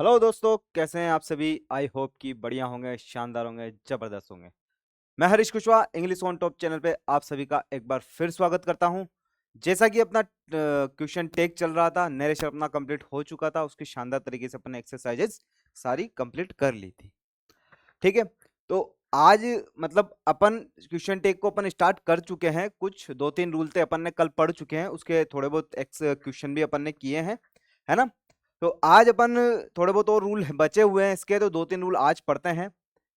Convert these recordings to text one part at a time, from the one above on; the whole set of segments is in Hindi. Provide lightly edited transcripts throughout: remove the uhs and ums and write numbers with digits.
हेलो दोस्तों, कैसे हैं आप सभी। आई होप कि बढ़िया होंगे, शानदार होंगे, जबरदस्त होंगे। मैं Harish Kushwaha English on top channel पे आप सभी का एक बार फिर स्वागत करता हूं। जैसा कि अपना क्वेश्चन टेक चल रहा था, नरेशन अपना कंप्लीट हो चुका था, उसकी शानदार तरीके से अपने एक्सरसाइजेस सारी कंप्लीट कर ली थी। ठीक है, तो आज मतलब अपन क्वेश्चन टेक को अपन स्टार्ट कर चुके हैं। कुछ 2-3 रूल थे अपन ने कल पढ़ चुके हैं, उसके थोड़े बहुत एक्स क्वेश्चन भी अपन ने किए हैं, है ना। तो आज अपन थोड़े बहुत और रूल बचे हुए हैं इसके, तो 2-3 रूल आज पढ़ते हैं,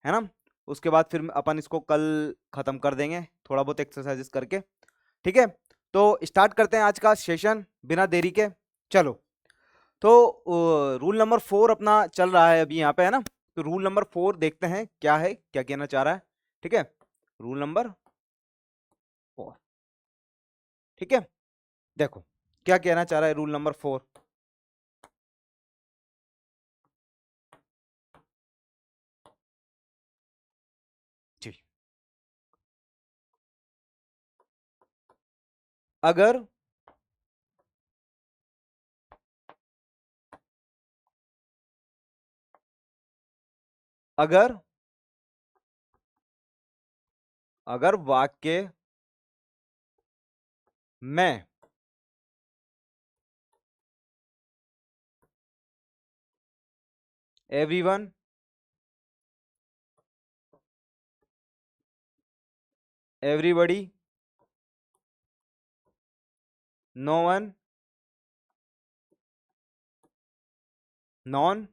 है ना। उसके बाद फिर अपन इसको कल खत्म कर देंगे थोड़ा बहुत एक्सरसाइजेस करके। ठीक है, तो स्टार्ट करते हैं आज का सेशन बिना देरी के। चलो, तो रूल नंबर 4 अपना चल रहा है अभी यहाँ पे, है ना। तो रूल नंबर 4 देखते हैं क्या है, क्या कहना चाह रहा है। ठीक है, रूल नंबर 4। ठीक है, देखो क्या कहना चाह रहा है रूल नंबर 4। जी, अगर अगर अगर वाक्य में everyone, everybody, no one, none,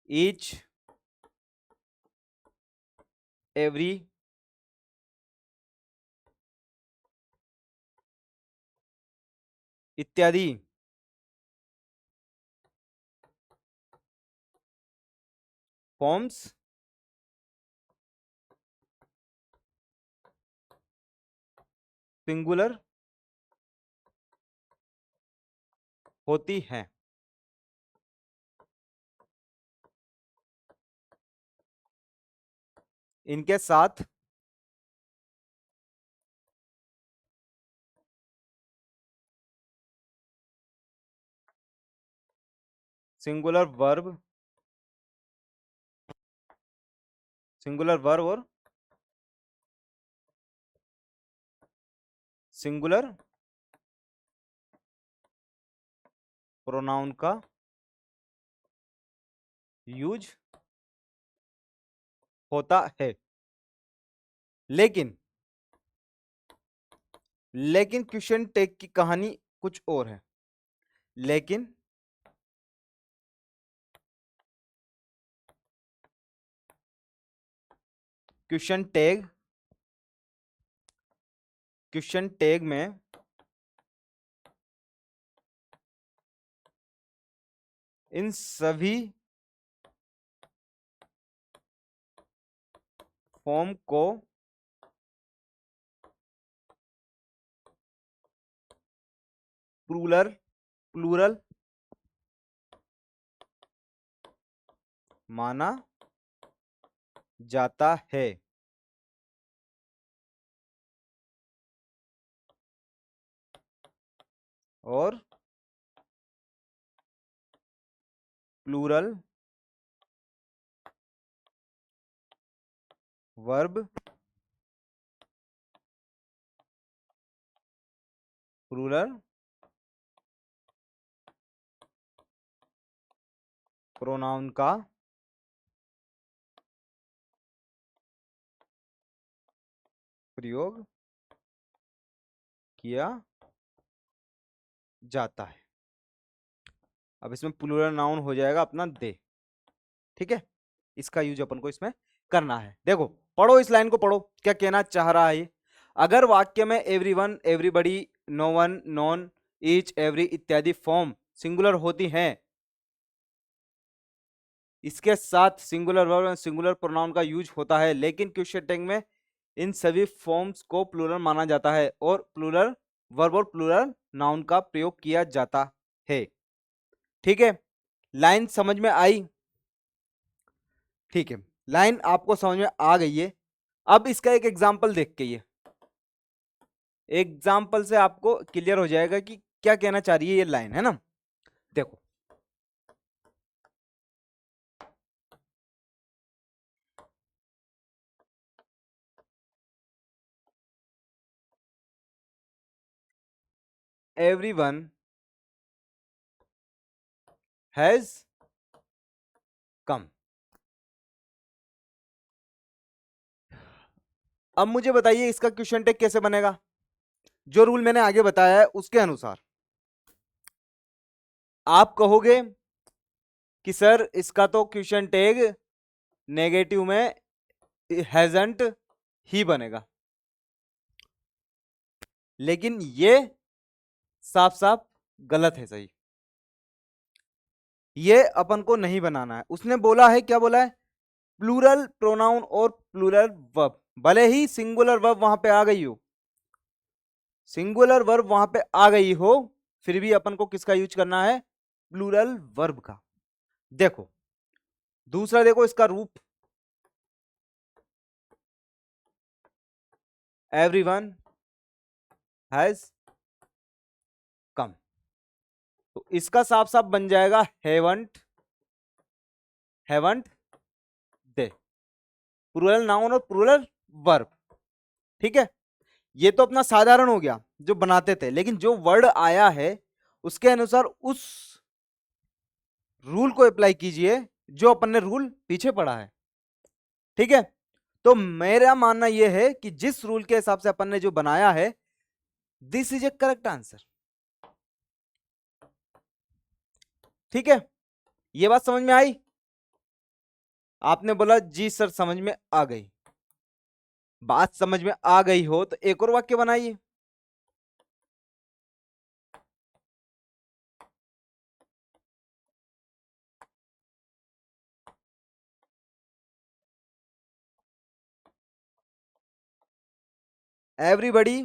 each, every, इत्यादि फॉर्म्स सिंगुलर होती हैं। इनके साथ सिंगुलर वर्ब, और सिंगुलर प्रोनाउन का यूज होता है। लेकिन लेकिन क्वेश्चन टेक की कहानी कुछ और है। लेकिन क्वेश्चन टैग में इन सभी फॉर्म को प्लूरल माना जाता है। और प्लूरल वर्ब, प्लूरल प्रोनाउन का प्रयोग किया जाता है। अब इसमें प्लूरल नाउन हो जाएगा अपना दे। ठीक है, इसका यूज अपन को इसमें करना है। देखो, पढ़ो इस लाइन को, पढ़ो क्या कहना चाह रहा है ये। अगर वाक्य में everyone, everybody, no one, none, each, every इत्यादि फॉर्म सिंगुलर होती हैं, इसके साथ सिंगुलर वर्ब और सिंगुलर प्रोनाउन का यूज होता है, लेकिन क्वेश्चन टैग में इन सभी फॉर्म्स को प्लूरल माना जाता है और प्लूरल वर्ब और प्लूरल नाउन का प्रयोग किया जाता है। ठीक है, लाइन समझ में आई। ठीक है, लाइन आपको समझ में आ गई है। अब इसका एक एग्जाम्पल देख के, ये एग्जाम्पल से आपको क्लियर हो जाएगा कि क्या कहना चाह रही है ये लाइन, है ना। देखो, एवरीवन हैज कम। अब मुझे बताइए इसका क्वेश्चन टेक कैसे बनेगा। जो रूल मैंने आगे बताया है उसके अनुसार आप कहोगे कि सर इसका तो क्वेश्चन टैग नेगेटिव में हैजंट ही बनेगा, लेकिन ये साफ साफ गलत है। सही, ये अपन को नहीं बनाना है। उसने बोला है, क्या बोला है, प्लूरल प्रोनाउन और प्लूरल वर्ब। भले ही सिंगुलर वर्ब वहां पे आ गई हो, सिंगुलर वर्ब वहां पे आ गई हो, फिर भी अपन को किसका यूज करना है, प्लूरल वर्ब का। देखो दूसरा, देखो इसका रूप, एवरीवन हैज कम। तो इसका साफ साफ बन जाएगा हैवंट, हैवंट दे, प्लूरल नाउन और प्लूरल वर्ब। ठीक है, ये तो अपना साधारण हो गया जो बनाते थे, लेकिन जो वर्ड आया है उसके अनुसार उस रूल को अप्लाई कीजिए जो अपन ने रूल पीछे पढ़ा है। ठीक है, तो मेरा मानना यह है कि जिस रूल के हिसाब से अपन ने जो बनाया है, this is A correct answer. ठीक है, ये बात समझ में आई। आपने बोला जी सर समझ में आ गई। बात समझ में आ गई हो तो एक और वाक्य बनाइए। एवरीबडी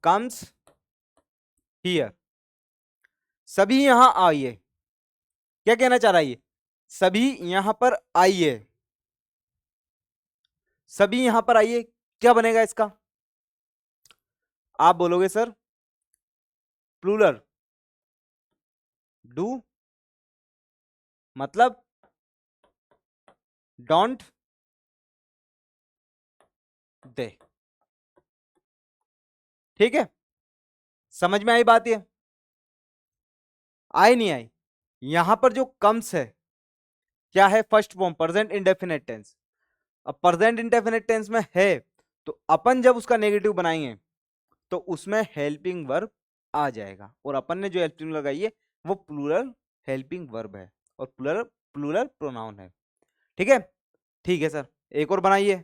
कम्स हियर, सभी यहां आइए। क्या कहना चाह रहा है ये, सभी यहां पर आइए, सभी यहां पर आइए। क्या बनेगा इसका, आप बोलोगे सर प्लूरल डू मतलब डोंट दे। ठीक है, समझ में आई बात ये, आई नहीं आई। यहां पर जो कम्स है क्या है, first form present indefinite tense. अब प्रेजेंट इंडेफिनिट टेंस में है, तो अपन जब उसका नेगेटिव बनाएंगे तो उसमें हेल्पिंग वर्ब आ जाएगा, और अपन ने जो हेल्पिंग लगाई है वो प्लूरल हेल्पिंग वर्ब है और प्लूरल प्लूरल प्रोनाउन है। ठीक है, ठीक है सर, एक और बनाइए।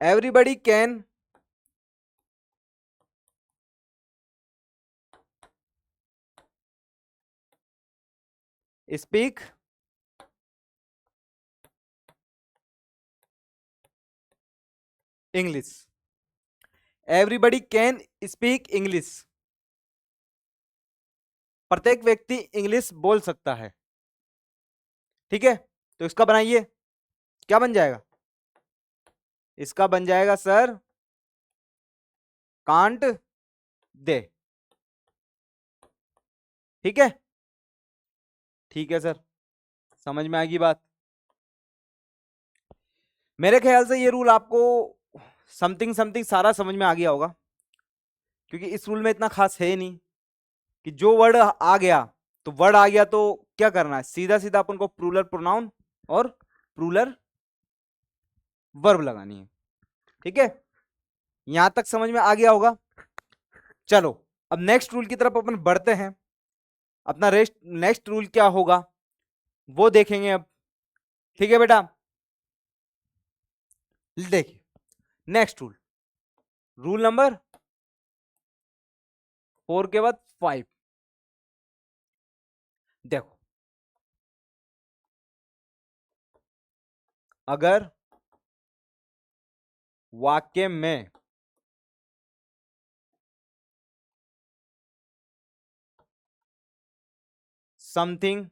Everybody can speak English, everybody can speak English, प्रत्येक व्यक्ति इंग्लिश बोल सकता है। ठीक है, तो इसका बनाइए, क्या बन जाएगा, इसका बन जाएगा सर कांट दे। ठीक है, ठीक है सर, समझ में आएगी बात। मेरे ख्याल से ये रूल आपको समथिंग समथिंग सारा समझ में आ गया होगा, क्योंकि इस रूल में इतना खास है ही नहीं कि जो वर्ड आ गया तो वर्ड आ गया तो क्या करना है, सीधा सीधा अपन को प्लूरल प्रोनाउन और प्लूरल वर्ब लगानी है। ठीक है, यहां तक समझ में आ गया होगा। चलो अब नेक्स्ट रूल की तरफ अपन बढ़ते हैं। अपना नेक्स्ट रूल क्या होगा वो देखेंगे अब। ठीक है बेटा, देखिए नेक्स्ट रूल, रूल नंबर 4 के बाद 5। देखो, अगर वाक्य में something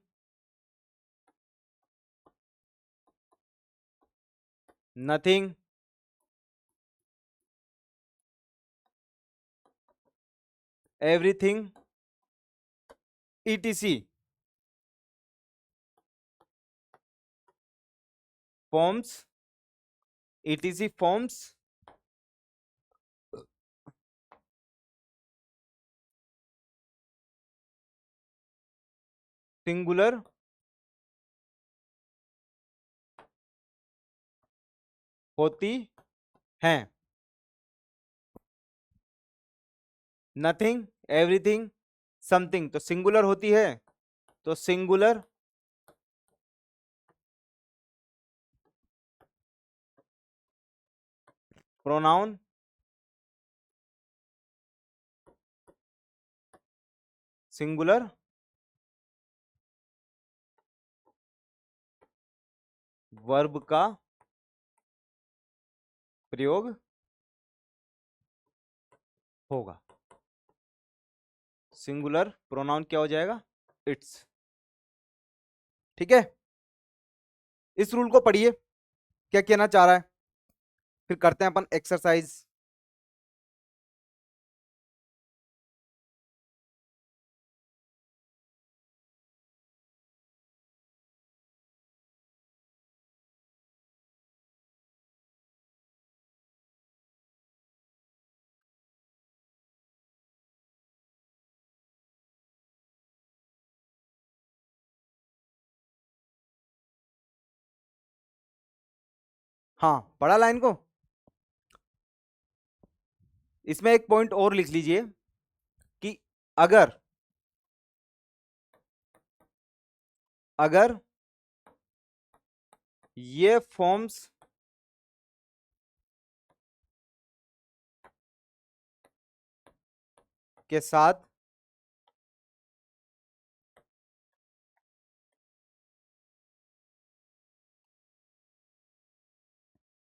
nothing, everything, etc, forms, etc forms, singular होती हैं। नथिंग, एवरीथिंग, समथिंग तो सिंगुलर होती है, तो सिंगुलर प्रोनाउन सिंगुलर वर्ब का प्रयोग होगा। सिंगुलर प्रोनाउन क्या हो जाएगा? इट्स। ठीक है, इस रूल को पढ़िए, क्या कहना चाह रहा है, फिर करते हैं अपन एक्सरसाइज। हाँ, पढ़ा लाइन को? इसमें एक पॉइंट और लिख लीजिए कि अगर अगर ये फॉर्म्स के साथ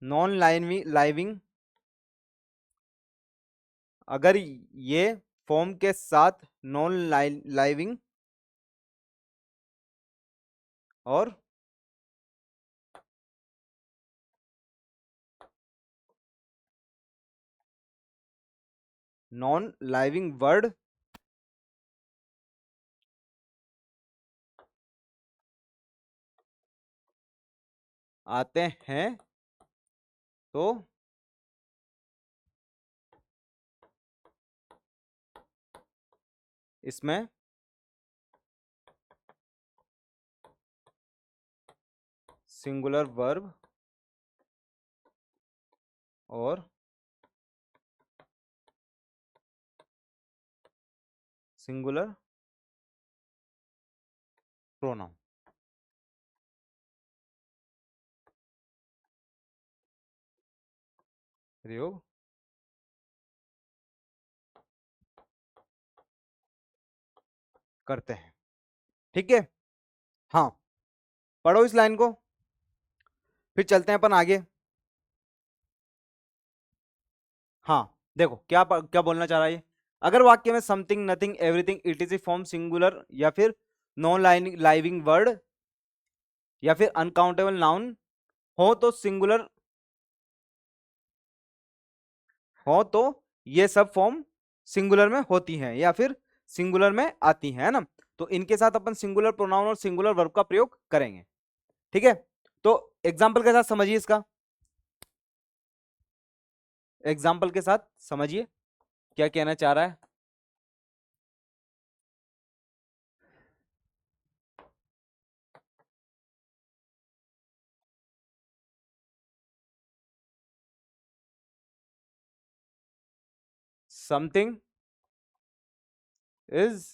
नॉन लाइविंग, अगर ये फॉर्म के साथ नॉन लाइविंग और नॉन लाइविंग वर्ड आते हैं तो इसमें सिंगुलर वर्ब और सिंगुलर प्रोनाउन प्रयोग करते हैं। ठीक है, हाँ, पढ़ो इस लाइन को, फिर चलते हैं अपन आगे। हाँ, देखो क्या बोलना चाह रहा है ये। अगर वाक्य में something, nothing, everything, it form singular या फिर नॉन लाइविंग वर्ड या फिर अनकाउंटेबल नाउन हो तो सिंगुलर हो तो ये सब फॉर्म सिंगुलर में होती हैं या फिर सिंगुलर में आती हैं, है ना। तो इनके साथ अपन सिंगुलर प्रोनाउन और सिंगुलर वर्ब का प्रयोग करेंगे। ठीक है, तो एग्जाम्पल के साथ समझिए इसका, एग्जाम्पल के साथ समझिए क्या कहना चाह रहा है। समथिंग इज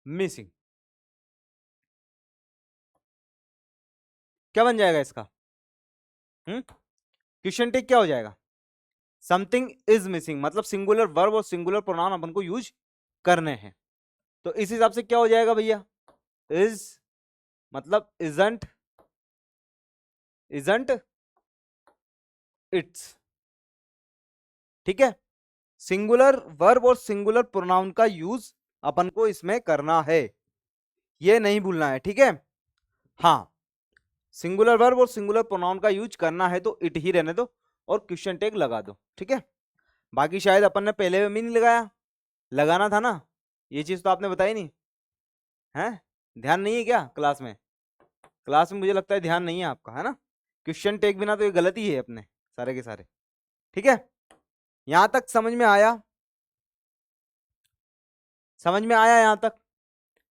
मिसिंग, क्या बन जाएगा इसका? क्वेश्चन टिक क्या हो जाएगा? समथिंग इज मिसिंग मतलब सिंगुलर वर्ब और सिंगुलर प्रोनाउन अपन को यूज करने हैं, तो इस हिसाब से क्या हो जाएगा भैया? इज मतलब इजंट, इजंट इट्स। ठीक है, सिंगुलर वर्ब और सिंगुलर प्रोनाउन का यूज अपन को इसमें करना है, ये नहीं भूलना है। ठीक है, हाँ, सिंगुलर वर्ब और सिंगुलर प्रोनाउन का यूज करना है तो इट ही रहने दो और क्वेश्चन टैग लगा दो, ठीक है। बाकी शायद अपन ने पहले में नहीं लगाया, लगाना था ना, ये चीज तो आपने बताई नहीं है। ध्यान नहीं है क्या क्लास में? क्लास में मुझे लगता है ध्यान नहीं है आपका, है ना। क्वेश्चन टैग बिना तो ये गलती है अपने सारे के सारे, ठीक है। यहां तक समझ में आया? समझ में आया यहां तक?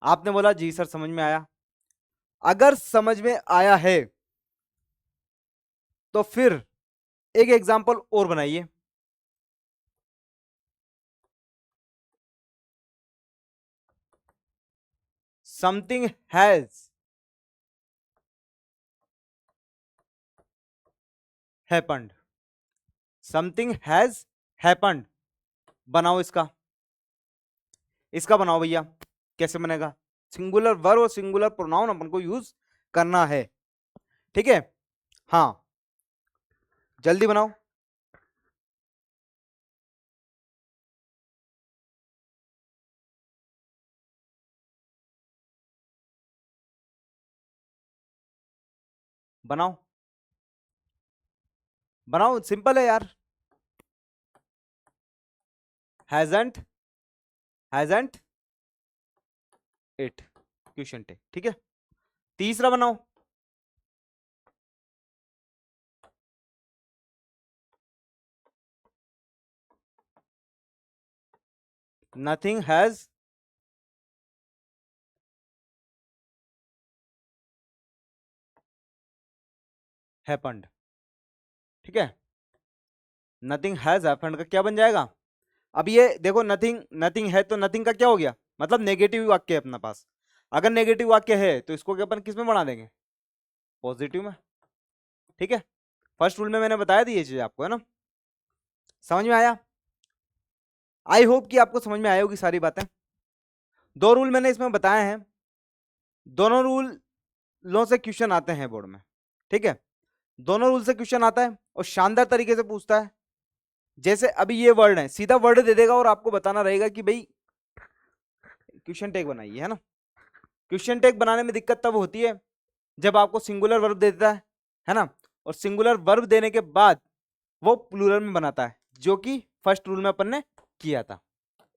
आपने बोला जी सर समझ में आया। अगर समझ में आया है तो फिर एक एग्जांपल और बनाइए। Something has happened. Something has happened, बनाओ इसका। इसका बनाओ भैया, कैसे बनेगा? सिंगुलर वर्ब और सिंगुलर प्रोनाउन अपन को यूज करना है, ठीक है। हाँ जल्दी बनाओ। बनाओ बनाओ, सिंपल है यार। Hasn't, hasn't it, question tag, ठीक है। तीसरा बनाओ। नथिंग हैज हैपेंड, ठीक है। नथिंग हैज हैपेंड का क्या बन जाएगा? अब ये देखो, नथिंग नथिंग है तो नथिंग का क्या हो गया? मतलब नेगेटिव वाक्य है अपना पास। अगर नेगेटिव वाक्य है तो इसको क्या अपन किस में बना देंगे? पॉजिटिव में, ठीक है। फर्स्ट रूल में मैंने बताया थी ये चीज आपको, है ना। समझ में आया? आई होप कि आपको समझ में आई होगी सारी बातें। दो रूल मैंने इसमें बताए हैं, दोनों रूलों से क्वेश्चन आते हैं बोर्ड में, ठीक है। दोनों रूल से क्वेश्चन आता है और शानदार तरीके से पूछता है। जैसे अभी ये वर्ड है, सीधा वर्ड दे देगा और आपको बताना रहेगा कि भाई क्वेश्चन टैग बनाइए, है ना। क्वेश्चन टैग बनाने में दिक्कत तब होती है जब आपको सिंगुलर वर्ब दे देता है ना। और सिंगुलर वर्ब देने के बाद वो प्लूरल में बनाता है, जो कि फर्स्ट रूल में अपन ने किया था,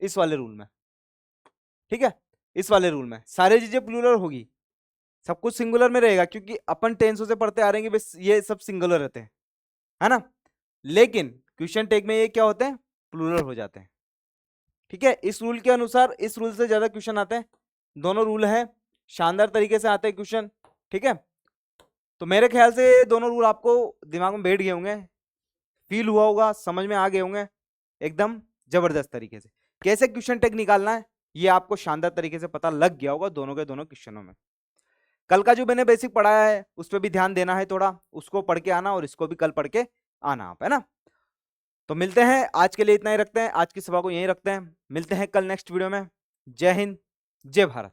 इस वाले रूल में, ठीक है। इस वाले रूल में सारी चीजें प्लूरल होगी, सब कुछ सिंगुलर में रहेगा, क्योंकि अपन टेंसों से पढ़ते आ रहे हैं कि बस ये सब सिंगुलर रहते हैं, है ना। लेकिन क्वेश्चन टैग में ये क्या होते हैं? प्लूरल हो जाते हैं, ठीक है। इस रूल के अनुसार इस रूल से ज्यादा क्वेश्चन आते हैं। दोनों रूल हैं, शानदार तरीके से आते हैं क्वेश्चन, ठीक है। तो मेरे ख्याल से दोनों रूल आपको दिमाग में बैठ गए होंगे, फील हुआ होगा, समझ में आ गए होंगे एकदम जबरदस्त तरीके से। कैसे क्वेश्चन टैग निकालना है ये आपको शानदार तरीके से पता लग गया होगा दोनों के दोनों क्वेश्चनों में। कल का जो मैंने बेसिक पढ़ाया है उस पर भी ध्यान देना है थोड़ा, उसको पढ़ के आना और इसको भी कल पढ़ के आना आप, है ना। तो मिलते हैं, आज के लिए इतना ही रखते हैं, आज की सभा को यहीं रखते हैं। मिलते हैं कल नेक्स्ट वीडियो में। जय हिंद, जय भारत।